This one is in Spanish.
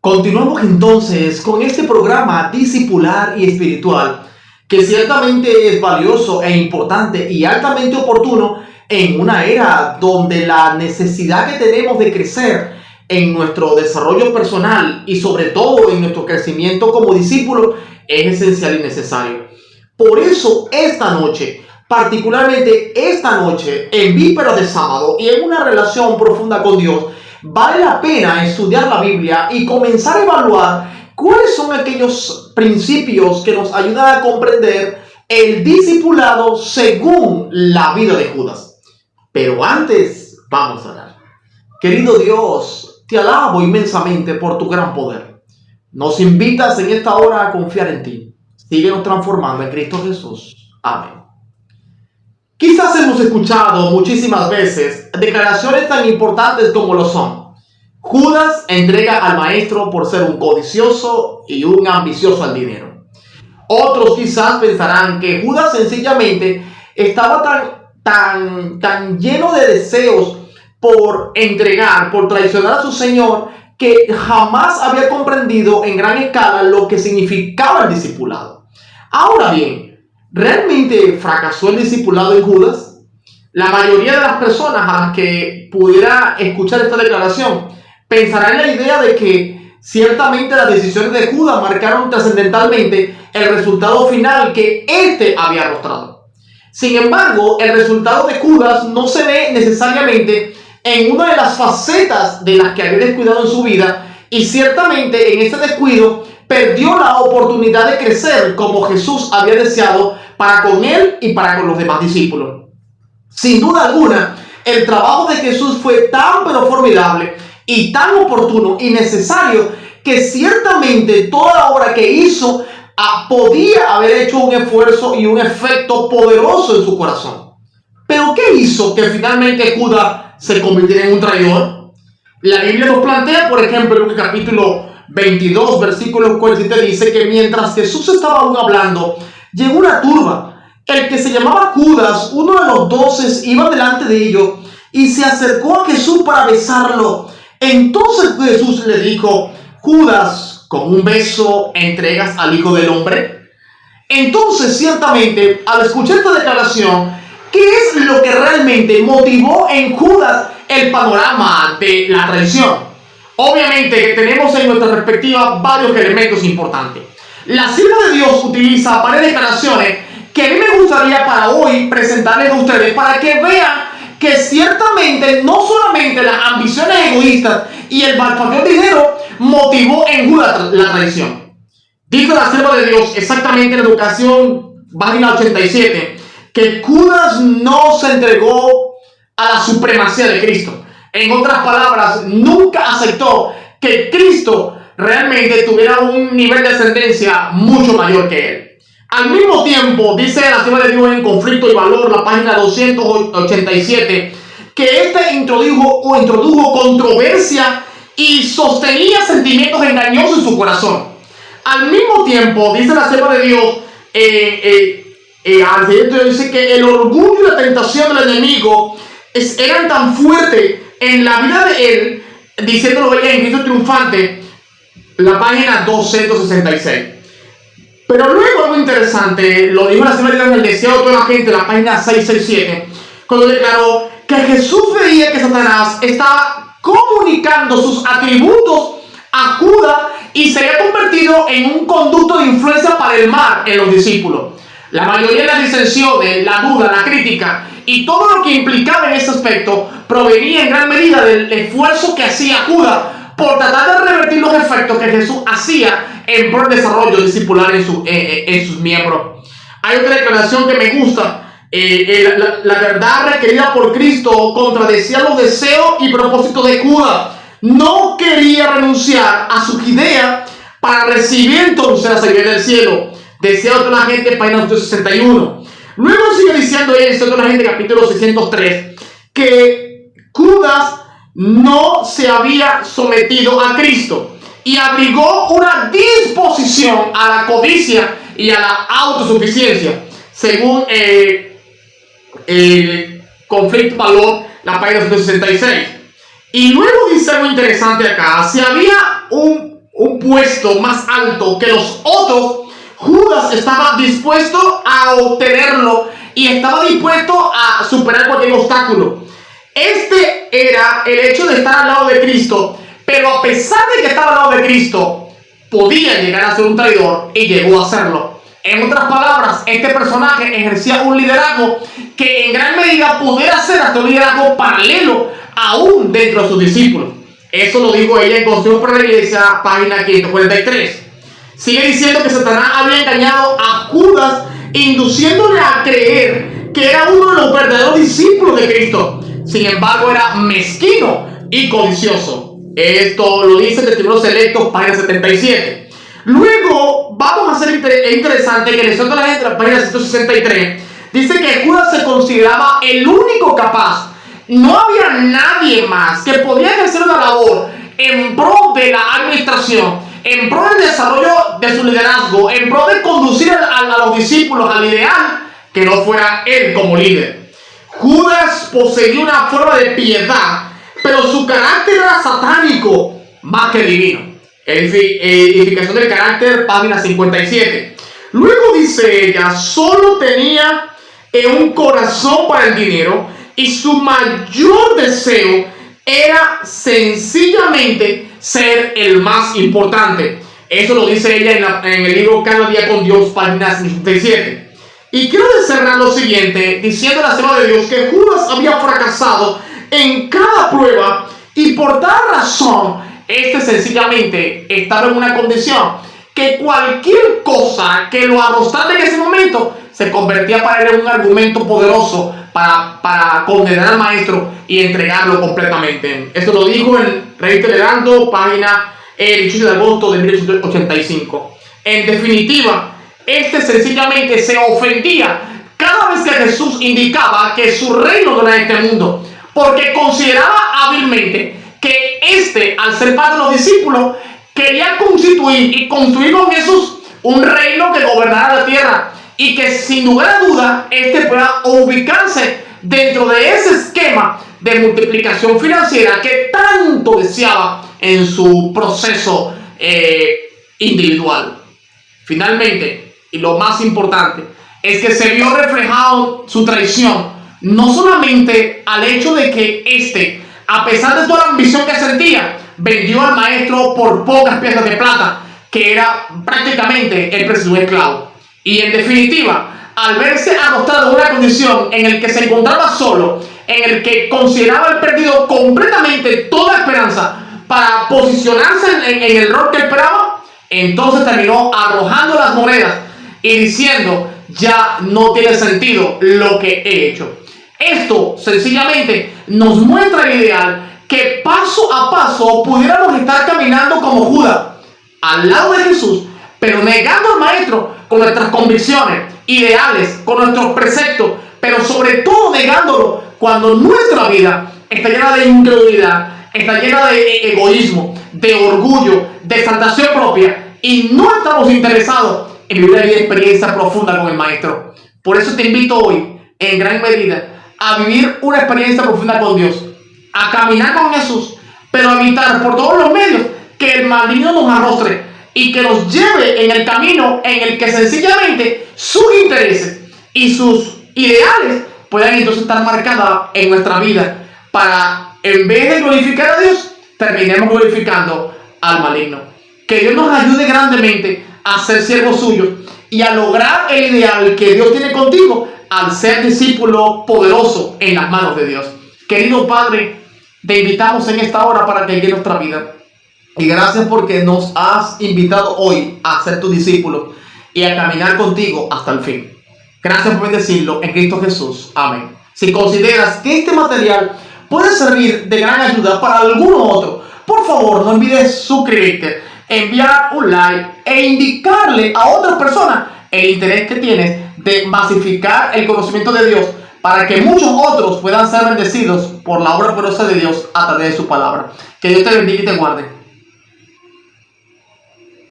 Continuamos entonces con este programa discipular y espiritual, que ciertamente es valioso e importante y altamente oportuno en una era donde la necesidad que tenemos de crecer en nuestro desarrollo personal y sobre todo en nuestro crecimiento como discípulos es esencial y necesario. Por eso esta noche, particularmente esta noche, en vísperas de sábado y en una relación profunda con Dios, vale la pena estudiar la Biblia y comenzar a evaluar cuáles son aquellos principios que nos ayudan a comprender el discipulado según la vida de Judas. Pero antes, vamos a orar. Querido Dios, te alabo inmensamente por tu gran poder. Nos invitas en esta hora a confiar en ti. Síguenos transformando en Cristo Jesús. Amén. Quizás hemos escuchado muchísimas veces declaraciones tan importantes como lo son: Judas entrega al maestro por ser un codicioso y un ambicioso al dinero. Otros quizás pensarán que Judas sencillamente estaba tan lleno de deseos por entregar, por traicionar a su Señor, que jamás había comprendido en gran escala lo que significaba el discipulado. Ahora bien, ¿realmente fracasó el discipulado en Judas? La mayoría de las personas a las que pudiera escuchar esta declaración pensará en la idea de que ciertamente las decisiones de Judas marcaron trascendentalmente el resultado final que éste había arrostrado. Sin embargo, el resultado de Judas no se ve necesariamente en una de las facetas de las que había descuidado en su vida, y ciertamente en ese descuido perdió la oportunidad de crecer como Jesús había deseado para con él y para con los demás discípulos. Sin duda alguna, el trabajo de Jesús fue tan pero formidable y tan oportuno y necesario que ciertamente toda la obra que hizo podía haber hecho un esfuerzo y un efecto poderoso en su corazón. Pero ¿qué hizo que finalmente Judas se convirtiera en un traidor? La Biblia nos plantea, por ejemplo, en el capítulo 22, versículo 47, dice que mientras Jesús estaba aún hablando, llegó una turba. El que se llamaba Judas, uno de los 12, iba delante de ellos y se acercó a Jesús para besarlo. Entonces Jesús le dijo: Judas, ¿con un beso entregas al Hijo del Hombre? Entonces, ciertamente, al escuchar esta declaración, ¿qué es lo que realmente motivó en Judas el panorama de la traición? Obviamente que tenemos en nuestra perspectiva varios elementos importantes. La sierva de Dios utiliza varias declaraciones que a mí me gustaría para hoy presentarles a ustedes para que vean que ciertamente no solamente las ambiciones egoístas y el malfactor dinero motivó en Judas la traición. Dice la sierva de Dios exactamente en Educación, página 87, que Judas no se entregó a la supremacía de Cristo. En otras palabras, nunca aceptó que Cristo realmente tuviera un nivel de ascendencia mucho mayor que él. Al mismo tiempo, dice la sierva de Dios en Conflicto y Valor, la página 287, que este introdujo controversia y sostenía sentimientos engañosos en su corazón. Al mismo tiempo, dice la sierva de Dios, al siguiente dice que el orgullo y la tentación del enemigo eran tan fuertes en la vida de él, diciéndolo ella en Cristo Triunfante, la página 266. Pero luego algo interesante, lo dijo la sierva de Dios en el deseo de toda la gente, la página 667, cuando declaró que Jesús veía que Satanás estaba comunicando sus atributos a Judas y se había convertido en un conducto de influencia para el mal en los discípulos. La mayoría de las disensiones, la duda, la crítica y todo lo que implicaba en ese aspecto provenía en gran medida del esfuerzo que hacía Judas por tratar de revertir los efectos que Jesús hacía en pro del desarrollo discipular en sus miembros. Hay otra declaración que me gusta. La verdad requerida por Cristo contradecía los deseos y propósitos de Judas. No quería renunciar a sus ideas para recibir entonces la sabiduría del cielo. Decía otra la gente, página 161. Luego sigue diciendo esto, otra la gente, capítulo 603, que Judas no se había sometido a Cristo y abrigó una disposición a la codicia y a la autosuficiencia, según Conflicto Valor, la página 166. Y luego dice algo interesante acá: si había un un puesto más alto que los otros, Judas estaba dispuesto a obtenerlo y estaba dispuesto a superar cualquier obstáculo. Este era el hecho de estar al lado de Cristo, pero a pesar de que estaba al lado de Cristo, podía llegar a ser un traidor y llegó a serlo. En otras palabras, este personaje ejercía un liderazgo que en gran medida pudiera ser hasta un liderazgo paralelo aún dentro de sus discípulos. Eso lo dijo ella en Consejo para la Iglesia, página 543. Sigue diciendo que Satanás había engañado a Judas, induciéndole a creer que era uno de los verdaderos discípulos de Cristo. Sin embargo, era mezquino y codicioso. Esto lo dice el Testigos Selectos, página 77. Luego, vamos a hacer interesante que en el Santo de la Letra, página 163, dice que Judas se consideraba el único capaz. No había nadie más que podía ejercer una labor en pro de la administración, en pro del desarrollo de su liderazgo, en pro de conducir a los discípulos al ideal, que no fuera él como líder. Judas poseía una forma de piedad, pero su carácter era satánico más que divino. Edificación del carácter, página 57. Luego dice ella, solo tenía un corazón para el dinero y su mayor deseo era sencillamente ser el más importante. Eso lo dice ella en el libro Cada Día con Dios, página 57. Y quiero cerrar lo siguiente, diciendo la palabra de Dios que Judas había fracasado en cada prueba y por tal razón, sencillamente estaba en una condición que cualquier cosa que lo arrostrara en ese momento se convertía para él en un argumento poderoso para condenar al maestro y entregarlo completamente. Eso lo dijo en Rey Telerando, página 18 de agosto de 1885. En definitiva, sencillamente se ofendía cada vez que Jesús indicaba que su reino no era de este mundo, porque consideraba hábilmente que al ser padre de los discípulos, quería constituir y construir con Jesús un reino que gobernara la tierra y que sin lugar a duda pueda ubicarse dentro de ese esquema de multiplicación financiera que tanto deseaba en su proceso individual. Finalmente, y lo más importante, es que se vio reflejado su traición, no solamente al hecho de que a pesar de toda la ambición que sentía, vendió al maestro por pocas piezas de plata, que era prácticamente el precio de un esclavo. Y en definitiva, al verse arrostrado en una condición en la que se encontraba solo, en el que consideraba haber perdido completamente toda esperanza para posicionarse en el rol que esperaba, entonces terminó arrojando las monedas y diciendo, ya no tiene sentido lo que he hecho. Esto sencillamente nos muestra el ideal que paso a paso pudiéramos estar caminando como Judas, al lado de Jesús, pero negando al maestro con nuestras convicciones, ideales, con nuestros preceptos, pero sobre todo negándolo cuando nuestra vida está llena de incredulidad, está llena de egoísmo, de orgullo, de exaltación propia, y no estamos interesados en vivir una experiencia profunda con el maestro. Por eso te invito hoy, en gran medida, a vivir una experiencia profunda con Dios, a caminar con Jesús, pero a evitar por todos los medios que el maligno nos arrostre y que nos lleve en el camino en el que sencillamente sus intereses y sus ideales puedan entonces estar marcadas en nuestra vida, para en vez de glorificar a Dios, terminemos glorificando al maligno. Que Dios nos ayude grandemente a ser siervos suyos y a lograr el ideal que Dios tiene contigo al ser discípulo poderoso en las manos de Dios. Querido Padre, te invitamos en esta hora para que guíe nuestra vida. Y gracias porque nos has invitado hoy a ser tu discípulo y a caminar contigo hasta el fin. Gracias por bendecirlo en Cristo Jesús. Amén. Si consideras que este material puede servir de gran ayuda para alguno otro, por favor no olvides suscribirte, enviar un like e indicarle a otras personas el interés que tienes de masificar el conocimiento de Dios, para que muchos otros puedan ser bendecidos por la obra poderosa de Dios a través de su palabra. Que Dios te bendiga y te guarde.